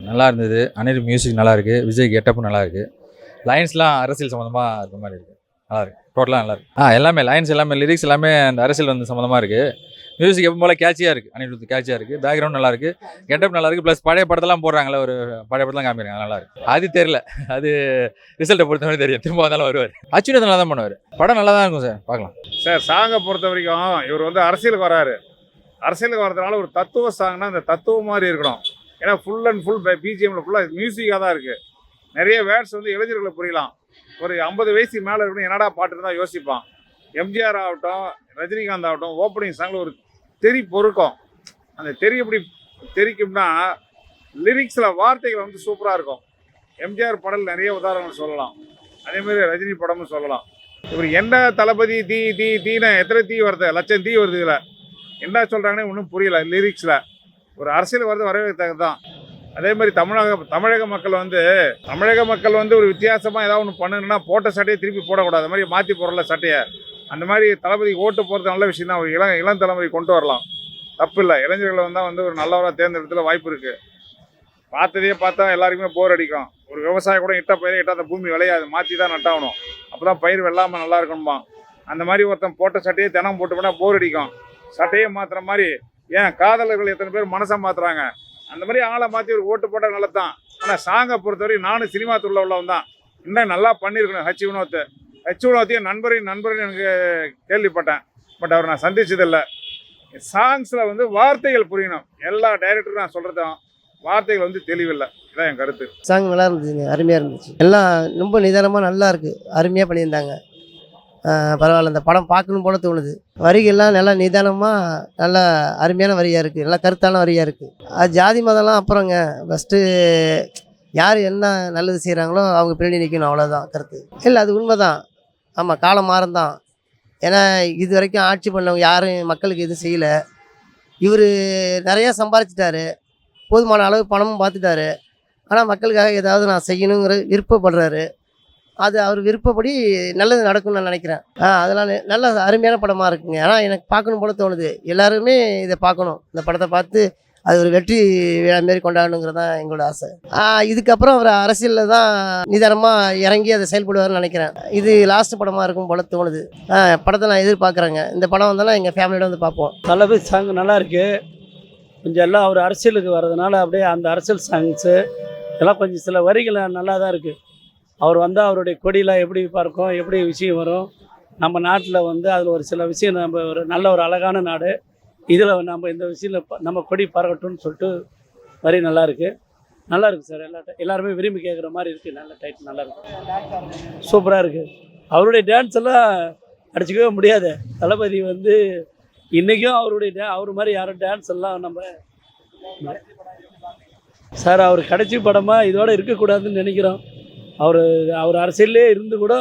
நல்லா இருந்தது. அனிருத் மியூசிக் நல்லா இருக்குது. விஜய் கெட்டப்பும் நல்லா இருக்குது. லைன்ஸ்லாம் அரசியல் சம்மந்தமாக இருக்க மாதிரி இருக்குது. நல்லா இருக்குது. டோட்டலாக நல்லா இருக்குது. எல்லாமே லைன்ஸ் எல்லாமே லிரிக்ஸ் எல்லாமே அந்த அரசியல் வந்து சம்மந்தமாக இருக்குது. மியூசிக் எப்போ போல கேட்சியாக இருக்குது. அனிருத் கேட்சியாக இருக்குது. பேக்ரவுண்ட் நல்லா இருக்குது. கெட்டப் நல்லா இருக்குது. ப்ளஸ் பழைய படத்தெல்லாம் போடுறாங்களே, ஒரு பழைய படத்தெல்லாம் காமிக்கிறாங்க, நல்லா இருக்குது. அது தெரியல, அது ரிசல்ட்டை பொறுத்த மாதிரி தெரியும். திரும்ப வந்தாலும் வருவார். அச்சுவினத்தை நல்லா தான் பண்ணுவார். படம் நல்லா தான் இருக்கும் சார், பார்க்கலாம் சார். சாங்கை பொறுத்த வரைக்கும் இவர் வந்து அரசியலுக்கு வராரு. அரசியலுக்கு வரதுனால ஒரு தத்துவ சாங்னா அந்த தத்துவம் மாதிரி இருக்கணும். ஏன்னா ஃபுல் அண்ட் ஃபுல் பிஜிஎம்ல ஃபுல்லாக மியூசிக்காக தான் இருக்குது. நிறைய வேர்ட்ஸ் வந்து இளைஞர்களை புரியலாம். ஒரு 50 வயசுக்கு மேலே இருக்கணும் என்னடா பாட்டுன்னு தான் யோசிப்பான். எம்ஜிஆர் ஆகட்டும், ரஜினிகாந்த் ஆகட்டும், ஓப்பனிங் சாங்கில் ஒரு தெறி பொறுக்கும். அந்த தெறி எப்படி தெரிக்கும்னா லிரிக்ஸில் வார்த்தைகள் வந்து சூப்பராக இருக்கும். எம்ஜிஆர் படம் நிறைய உதாரணங்கள் சொல்லலாம். அதேமாதிரி ரஜினி படமும் சொல்லலாம். இவர் என்ன தளபதி தீ தீ தீன எத்தனை தீ வருது, லட்சம் தீ வருது. இதில் என்ன சொல்கிறாங்கன்னு ஒன்றும் புரியல. லிரிக்ஸில் ஒரு அரசியல் வருது, வரவேற்கத்தக்கது தான். அதே மாதிரி தமிழக மக்கள் வந்து ஒரு வித்தியாசமாக ஏதாவது ஒன்று பண்ணணுன்னா போட்ட சட்டையை திருப்பி போடக்கூடாது. அது மாதிரி மாற்றி போடல சட்டையை. அந்த மாதிரி தளபதிக்கு ஓட்டு போகிறது நல்ல விஷயம் தான். ஒரு இளம் தலைமுறை கொண்டு வரலாம், தப்பு இல்லை. இளைஞர்களை வந்தால் வந்து ஒரு நல்லவராக தேர்ந்தெடுத்துல வாய்ப்பு இருக்குது. பார்த்தா எல்லாருக்குமே போர் அடிக்கும். ஒரு விவசாயம் கூட இட்ட பயிரை இட்டால் அந்த பூமி விளையாது, மாற்றி தான் நட்டாகணும். அப்போ தான் பயிர் வெள்ளாமல் நல்லா இருக்கணுமா. அந்த மாதிரி ஒருத்தன் போட்ட சட்டையை தினம் போட்டு போனால் போர் அடிக்கும். சட்டையை மாற்றுற மாதிரி ஏன் காதலர்கள் எத்தனை பேர் மனசை மாற்றுறாங்க. அந்த மாதிரி ஆளை மாற்றி ஒரு ஓட்டு போட்டால் நல்லதான். ஆனால் சாங்கை பொறுத்தவரைக்கும் நானும் சினிமா துள்ள உள்ளவன் தான். இன்னும் நல்லா பண்ணியிருக்கணும். ஹச் வினோத்தையும் நண்பரின் எனக்கு கேள்விப்பட்டேன். பட் அவர் நான் சந்திச்சதில்லை. சாங்ஸில் வந்து வார்த்தைகள் புரியணும். எல்லா டைரக்டரும் நான் சொல்கிறதும் வார்த்தைகள் வந்து தெளிவில்லை. இதான் என் கருத்து. சாங் நல்லா இருந்துச்சுங்க, அருமையாக இருந்துச்சு. எல்லாம் ரொம்ப நிதானமாக நல்லா இருக்குது, அருமையாக பண்ணியிருந்தாங்க. பரவாயில்ல, இந்த படம் பார்க்கணும் போல தோணுது. வரிகள்லாம் நல்லா நிதானமாக நல்லா அருமையான வரியாக இருக்குது, நல்லா கருத்தான வரியாக இருக்குது. அது ஜாதி மதம்லாம் அப்புறங்க, ஃபஸ்ட்டு யார் என்ன நல்லது செய்கிறாங்களோ அவங்க பின்னாடி நிற்கணும், அவ்வளோதான் கருத்து. இல்லை, அது உண்மை தான். ஆமாம், காலம் மாறந்தான். ஏன்னா இது வரைக்கும் ஆட்சி பண்ணவங்க யாரும் மக்களுக்கு எதுவும் செய்யலை. இவர் நிறையா சம்பாதிச்சிட்டாரு, போதுமான அளவு பணமும் பார்த்துட்டாரு. ஆனால் மக்களுக்காக ஏதாவது நான் செய்யணுங்கிற விருப்பப்படுறாரு. அது அவர் விருப்பப்படி நல்லது நடக்கும்னு நான் நினைக்கிறேன். அதெல்லாம் நல்ல அருமையான படமாக இருக்குங்க. ஆனால் எனக்கு பார்க்கணும் போல தோணுது. எல்லாருமே இதை பார்க்கணும். இந்த படத்தை பார்த்து அது ஒரு வெற்றி விழா மாரி கொண்டாடணுங்கிறது தான் எங்களோட ஆசை. இதுக்கப்புறம் அவர் அரசியலில் தான் நிதானமாக இறங்கி அதை செயல்படுவார்னு நினைக்கிறேன். இது லாஸ்ட் படமாக இருக்கும் போல தோணுது. படத்தை நான் எதிர்பார்க்குறேங்க. இந்த படம் வந்தாலும் எங்கள் ஃபேமிலியோட வந்து பார்ப்போம். தளபதி சாங் நல்லா இருக்குது. கொஞ்சம் எல்லாம் அவர் அரசியலுக்கு வர்றதுனால அப்படியே அந்த அரசியல் சாங்ஸு எல்லாம் கொஞ்சம் சில வரிகள் நல்லா தான் இருக்குது. அவர் வந்தால் அவருடைய கொடியெலாம் எப்படி பார்க்கும், எப்படி விஷயம் வரும். நம்ம நாட்டில் வந்து அதில் ஒரு சில விஷயம், நம்ம ஒரு நல்ல ஒரு அழகான நாடு, இதில் நம்ம இந்த விஷயத்தில் நம்ம கொடி பறக்கட்டும்னு சொல்லிட்டு வரி நல்லா இருக்குது சார். எல்லாருமே விரும்பி கேட்குற மாதிரி இருக்குது. நல்ல டைட்டில் நல்லா இருக்குது, சூப்பராக இருக்குது. அவருடைய டான்ஸ் எல்லாம் அடிச்சிக்கவே முடியாது. தளபதி வந்து இன்றைக்கும் அவர் மாதிரி யாரும் டான்ஸ் எல்லாம் நம்ம சார் அவர் கடைசி படமாக இதோட இருக்கக்கூடாதுன்னு நினைக்கிறோம். அவர் அரசியலே இருந்து கூட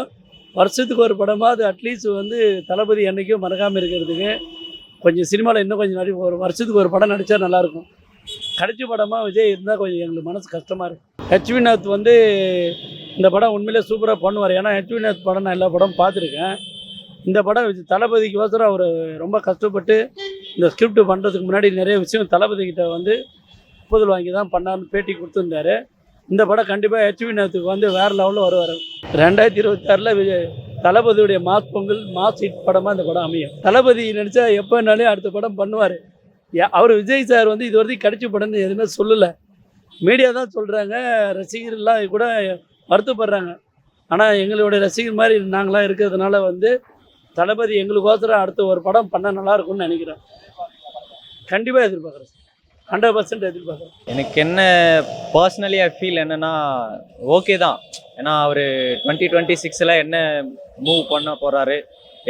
வருஷத்துக்கு ஒரு படமாக அது அட்லீஸ்ட் வந்து தளபதி என்றைக்கும் மறக்காமல் இருக்கிறதுக்கு கொஞ்சம் சினிமாவில் இன்னும் கொஞ்சம் ஒரு வருஷத்துக்கு ஒரு படம் நடித்தா நல்லாயிருக்கும். கடைசி படமாக விஜய் இருந்தால் கொஞ்சம் எங்களுக்கு மனசு கஷ்டமாக இருக்கும். ஹெச் வினோத் வந்து இந்த படம் உண்மையிலே சூப்பராக பண்ணுவார். ஏன்னா ஹெச் வினோத் படம் நான் எல்லா படம் பார்த்துருக்கேன். இந்த படம் தளபதிக்கு கோசரம் அவர் ரொம்ப கஷ்டப்பட்டு இந்த ஸ்கிரிப்ட் பண்ணுறதுக்கு முன்னாடி நிறைய விஷயம் தளபதிக்கிட்ட வந்து ஒப்புதல் வாங்கி தான் பண்ணார்னு பேட்டி கொடுத்துருந்தாரு. இந்த படம் கண்டிப்பாக ஹெச் வினோத்துக்கு வந்து வேறு லெவலில் வருவார். 2026 தளபதியுடைய மாஸ் பொங்கல் மாஸ் ஹிட் படமாக இந்த படம் அமையும். தளபதி நினச்சா எப்போனாலே அடுத்த படம் பண்ணுவார். அவர் விஜய் சார் வந்து இது வரைக்கும் கடைசி படம்னு எதுவுமே சொல்லலை. மீடியா தான் சொல்கிறாங்க, ரசிகர்லாம் கூட வருத்தப்படுறாங்க. ஆனால் எங்களுடைய ரசிகர் மாதிரி நாங்களாம் இருக்கிறதுனால வந்து தளபதி எங்களுக்கோசரம் அடுத்த ஒரு படம் பண்ணால் நல்லாயிருக்கும்னு நினைக்கிறேன். கண்டிப்பாக எதிர்பார்க்குறேன், 100% எதிர்பார்க்குறேன். எனக்கு என்ன பர்சனலி ஐ ஃபீல் என்னென்னா ஓகே தான். ஏன்னா அவர் 2026 என்ன மூவ் பண்ண போகிறாரு,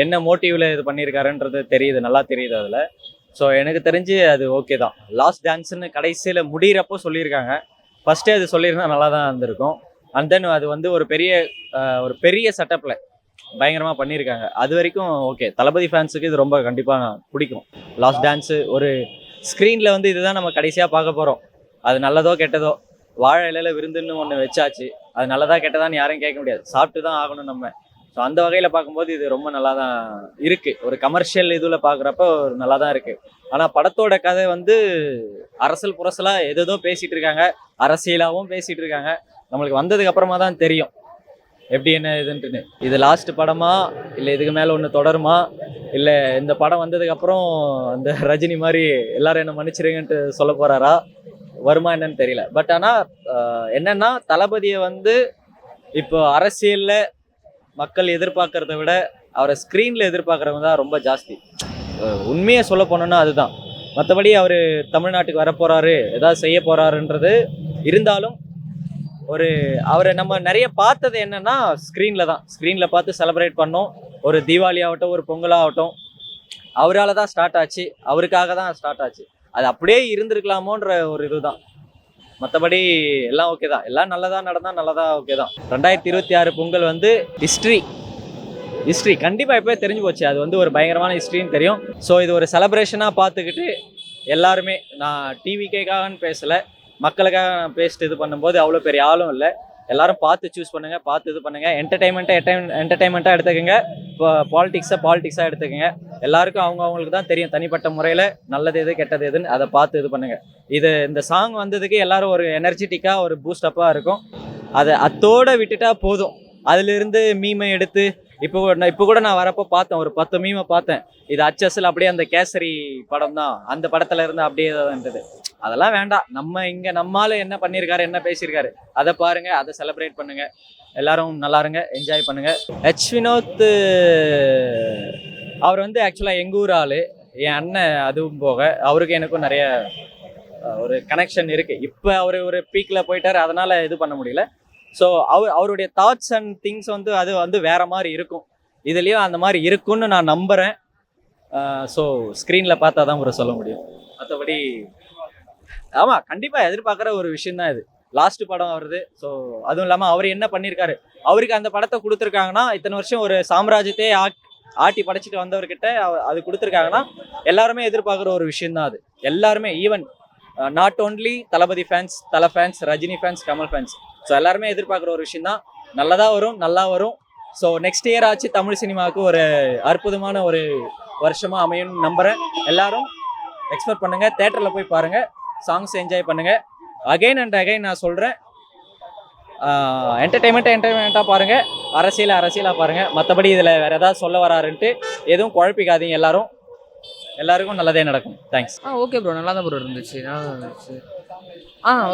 என்ன மோட்டிவில் இது பண்ணியிருக்காருன்றது தெரியுது, நல்லா தெரியுது அதில். ஸோ எனக்கு தெரிஞ்சு அது ஓகே தான். லாஸ்ட் டான்ஸுன்னு கடைசியில் முடிகிறப்போ சொல்லியிருக்காங்க. ஃபஸ்ட்டே அது சொல்லியிருந்தா நல்லா தான் இருந்திருக்கும். அண்ட் தென் அது வந்து ஒரு பெரிய செட்டப்பில் பயங்கரமாக பண்ணியிருக்காங்க. அது வரைக்கும் ஓகே. தளபதி ஃபேன்ஸுக்கு இது ரொம்ப கண்டிப்பாக பிடிக்கும். லாஸ்ட் டான்ஸு ஒரு ஸ்க்ரீனில் வந்து இதுதான் நம்ம கடைசியாக பார்க்க போகிறோம். அது நல்லதோ கெட்டதோ, வாழை இலையில் விருந்துன்னு ஒன்று வச்சாச்சு. அது நல்லதா கெட்டதான்னு யாரும் கேட்க முடியாது, சாப்பிட்டு தான் ஆகணும் நம்ம. ஸோ அந்த வகையில் பார்க்கும்போது இது ரொம்ப நல்லா தான் இருக்குது. ஒரு கமர்ஷியல் இதில் பார்க்குறப்ப நல்லா தான் இருக்குது. ஆனால் படத்தோட கதை வந்து அரசல் புரசலாக ஏதேதோ பேசிகிட்டு இருக்காங்க. அரசியலாகவும் பேசிட்டு இருக்காங்க. நம்மளுக்கு வந்ததுக்கு அப்புறமா தான் தெரியும் எப்படி என்ன இதுன்ட்டுன்னு. இது லாஸ்ட் படமா இல்லை இதுக்கு மேலே ஒன்று தொடருமா, இல்லை இந்த படம் வந்ததுக்கு அப்புறம் அந்த ரஜினி மாதிரி எல்லாரும் என்ன மன்னிச்சிருங்கன்ட்டு சொல்ல போறாரா, வருமா என்னன்னு தெரியல. பட் ஆனால் என்னன்னா தளபதியை வந்து இப்போ அரசியலில் மக்கள் எதிர்பார்க்கறத விட அவரை ஸ்க்ரீனில் எதிர்பார்க்குறவங்க தான் ரொம்ப ஜாஸ்தி. உண்மையை சொல்ல போனோன்னா அதுதான். மற்றபடி அவர் தமிழ்நாட்டுக்கு வரப்போறாரு, ஏதாவது செய்ய போறாருன்றது இருந்தாலும் ஒரு அவரை நம்ம நிறைய பார்த்தது என்னன்னா ஸ்க்ரீனில் தான். ஸ்க்ரீனில் பார்த்து செலிப்ரேட் பண்ணோம். ஒரு தீபாவளி ஆகட்டும், ஒரு பொங்கல் ஆகட்டும், அவரால் தான் ஸ்டார்ட் ஆச்சு, அவருக்காக தான் ஸ்டார்ட் ஆச்சு. அது அப்படியே இருந்திருக்கலாமோன்ற ஒரு இதுதான். மற்றபடி எல்லாம் ஓகே தான். எல்லாம் நல்லதாக நடந்தால் நல்லதா ஓகே தான். 2026 பொங்கல் வந்து ஹிஸ்ட்ரி கண்டிப்பாக எப்போயே தெரிஞ்சு போச்சு. அது வந்து ஒரு பயங்கரமான ஹிஸ்ட்ரின்னு தெரியும். ஸோ இது ஒரு செலப்ரேஷனாக பார்த்துக்கிட்டு எல்லாருமே, நான் டிவிக்கேக்காகன்னு பேசலை, மக்களுக்காக நான் பேசிட்டு இது பண்ணும்போது அவ்வளோ பெரிய ஆளும் இல்லை. எல்லாரும் பார்த்து சூஸ் பண்ணுங்கள், பார்த்து இது பண்ணுங்கள். என்டர்டைன்மெண்ட்டாக எடுத்துக்கோங்க. இப்போ பாலிடிக்ஸாக எடுத்துக்கோங்க. எல்லாருக்கும் அவங்களுக்கு தான் தெரியும் தனிப்பட்ட முறையில் நல்லது எது கெட்டது எதுன்னு. அதை பார்த்து இது பண்ணுங்கள். இந்த சாங் வந்ததுக்கு எல்லாரும் ஒரு எனர்ஜெட்டிக்காக ஒரு பூஸ்டப்பாக இருக்கும். அதை அத்தோடு விட்டுட்டா போதும். அதிலிருந்து மீமை எடுத்து இப்போ கூட நான் வரப்போ பார்த்தேன், ஒரு 10 மீமை பார்த்தேன். இது அச்சஸில் அப்படியே அந்த கேசரி படம் தான், அந்த படத்துல இருந்து அப்படியே தான் இருந்தது. அதெல்லாம் வேண்டாம். நம்மால என்ன பண்ணியிருக்காரு, என்ன பேசியிருக்காரு, அதை பாருங்க, அதை செலிப்ரேட் பண்ணுங்க. எல்லாரும் நல்லா இருங்க, என்ஜாய் பண்ணுங்க. வினோத் அவர் வந்து ஆக்சுவலாக எங்கள் ஊர் ஆள், என் அண்ணன். அதுவும் போக அவருக்கு எனக்கும் நிறைய ஒரு கனெக்ஷன் இருக்கு. இப்போ அவர் ஒரு பீக்கில் போயிட்டார், அதனால இது பண்ண முடியல. ஸோ அவருடைய தாட்ஸ் அண்ட் திங்ஸ் வந்து அது வந்து வேற மாதிரி இருக்கும். இதுலேயும் அந்த மாதிரி இருக்குன்னு நான் நம்புகிறேன். ஸோ ஸ்க்ரீனில் பார்த்தா தான் ஒரு சொல்ல முடியும். மற்றபடி ஆமாம், கண்டிப்பாக எதிர்பார்க்குற ஒரு விஷயந்தான் இது. லாஸ்ட் படம் வருது. ஸோ அதுவும் இல்லாமல் அவர் என்ன பண்ணியிருக்காரு, அவருக்கு அந்த படத்தை கொடுத்துருக்காங்கன்னா, இத்தனை வருஷம் ஒரு சாம்ராஜ்யத்தையே ஆட்டி படைச்சிட்டு வந்தவர்கிட்ட அது கொடுத்துருக்காங்கன்னா எல்லாருமே எதிர்பார்க்குற ஒரு விஷயந்தான் அது. எல்லாருமே, even not only Thalapathy fans, Thala fans, Rajini fans, Kamal fans, so எல்லாருமே எதிர்பார்க்குற ஒரு விஷயம் தான். நல்லதாக வரும், நல்லா வரும். ஸோ நெக்ஸ்ட் இயர் ஆச்சு தமிழ் சினிமாவுக்கு ஒரு அற்புதமான ஒரு வருஷமாக அமையும்னு நம்புகிறேன். எல்லாரும் எக்ஸ்பெக்ட் பண்ணுங்கள், தேட்டரில் போய் பாருங்கள், சாங்ஸ் என்ஜாய் பண்ணுங்கள். அகைன் அண்ட் அகைன் நான் சொல்கிறேன், என்டர்டைன்மெண்ட்டாக பாருங்கள், அரசியலாக பாருங்கள். மற்றபடி இதில் வேறு ஏதாவது சொல்ல வராருன்ட்டு எதுவும் குழப்பிக்காதீங்க. எல்லாருக்கும் நல்லதே நடக்கும். தேங்க்ஸ். ஓகே ப்ரோ, நல்லா தான் ப்ரோ இருந்துச்சு.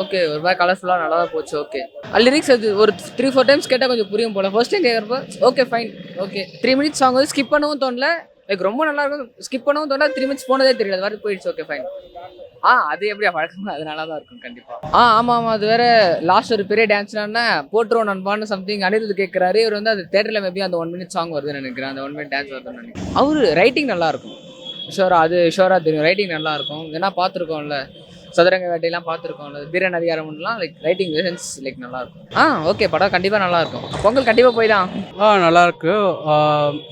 ஓகே, ஒரு மாதிரி கலர்ஃபுல்லாக நல்லா தான் போச்சு. ஓகே, லிரிக்ஸ் அது ஒரு 3-4 டைம்ஸ் கேட்டால் கொஞ்சம் புரியும் போல். ஃபர்ஸ்ட் டைம் கேட்குறப்ப okay fine, okay. 3 minutes song வந்து ஸ்கிப் பண்ணவும் தோணல, லைக் ரொம்ப நல்லா இருக்கும். ஸ்கிப் பண்ணவும் தோணல, 3 மினிட்ஸ் போனதே தெரியல, அது மாதிரி போயிடுச்சு. Okay fine. அது எப்படியா வழக்கமாக அது நல்லா தான் இருக்கும் கண்டிப்பாக. ஆமாம், அது வேறு லாஸ்ட் ஒரு பெரிய டான்ஸ்னா போட்டுருவோம் நண்பான்னு சம்திங் அனிருத் கேட்குறாரு. இவர் வந்து அது தேட்டரில் மேபி அந்த 1 மினிட் சாங் வருதுன்னு நினைக்கிறேன், அந்த 1 மினிட் டான்ஸ் வருதுன்னு நினைக்கிறேன். அவர் ரைட்டிங் நல்லாயிருக்கும், ஷோராக தெரியும். ரைட்டிங் நல்லாயிருக்கும். ஏன்னா பார்த்துருக்கோம்ல, சதுரங்க வேட்டையெல்லாம் பார்த்துருக்கோம்ல, வீரன் அதிகாரம்லாம், லைக் ரைட்டிங் சென்ஸ் லைக் நல்லாயிருக்கும். ஓகே, படம் கண்டிப்பாக நல்லாயிருக்கும். பொங்கல் கண்டிப்பாக போய் தான். நல்லாயிருக்கு.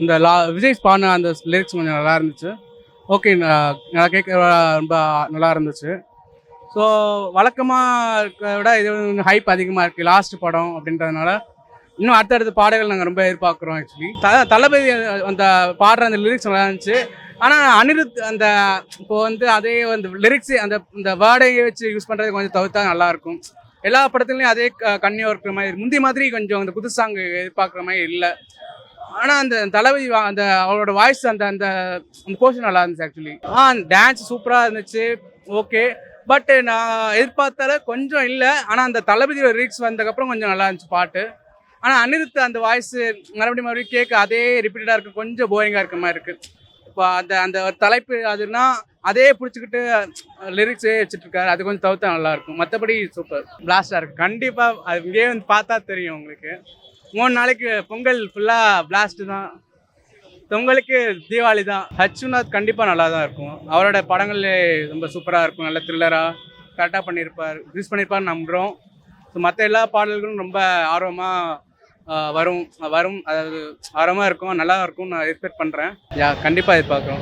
இந்த விஜய் பாடின அந்த லிரிக்ஸ் கொஞ்சம் நல்லா இருந்துச்சு. ஓகே, நல்லா கேட்க ரொம்ப நல்லா இருந்துச்சு. ஸோ வழக்கமாக இருக்கிறத விட இது ஹைப் அதிகமாக இருக்குது லாஸ்ட் படம் அப்படின்றதுனால. இன்னும் அடுத்தடுத்த பாடல்கள் நாங்கள் ரொம்ப எதிர்பார்க்குறோம். ஆக்சுவலி தளபதி அந்த பாடுற அந்த லிரிக்ஸ் நல்லா இருந்துச்சு. ஆனால் அனிருத் அந்த இப்போது வந்து அதே அந்த லிரிக்ஸு அந்த வேர்டையை வச்சு யூஸ் பண்ணுறது கொஞ்சம் தவிர்த்தா நல்லாயிருக்கும். எல்லா படத்துலையும் அதே கண்ணியாக இருக்கிற மாதிரி, முந்தி மாதிரி கொஞ்சம் அந்த புது சாங் எதிர்பார்க்குற மாதிரி இல்லை. ஆனால் அந்த தளபதி அந்த அவரோட வாய்ஸ் அந்த அந்த அந்த போர்ஷன் நல்லா இருந்துச்சு ஆக்சுவலி. டான்ஸ் சூப்பராக இருந்துச்சு. ஓகே, பட் நான் எதிர்பார்த்தால கொஞ்சம் இல்லை. ஆனால் அந்த தளபதியோட லிரிக்ஸ் வந்ததுக்கப்புறம் கொஞ்சம் நல்லா இருந்துச்சு பாட்டு. ஆனால் அனிருத் அந்த வாய்ஸு மறுபடியும் கேட்க அதே ரிப்பீட்டடாக இருக்குது, கொஞ்சம் போரிங்காக இருக்க மாதிரி இருக்குது. இப்போ அந்த ஒரு தலைப்பு அதுனா அதே பிடிச்சிக்கிட்டு லிரிக்ஸே வச்சுட்ருக்காரு, அது கொஞ்சம் தவிர்த்தா நல்லாயிருக்கும். மற்றபடி சூப்பர் பிளாஸ்டாக இருக்குது. கண்டிப்பாக அது இங்கேயே வந்து பார்த்தா தெரியும் உங்களுக்கு. 3 நாளைக்கு பொங்கல் ஃபுல்லாக பிளாஸ்ட்டு தான். பொங்கலுக்கு தீபாவளி தான். வினோத் கண்டிப்பாக நல்லா தான் இருக்கும். அவரோட படங்களே ரொம்ப சூப்பராக இருக்கும், நல்ல த்ரில்லராக கரெக்டாக பண்ணியிருப்பார் நம்புகிறோம். ஸோ மற்ற எல்லா பாடல்களும் ரொம்ப ஆர்வமாக வரும், அதாவது ஆர்வமாக இருக்கும், நல்லா இருக்கும்னு நான் எக்ஸ்பெக்ட் பண்ணுறேன். கண்டிப்பாக எதிர்பார்க்குறோம்.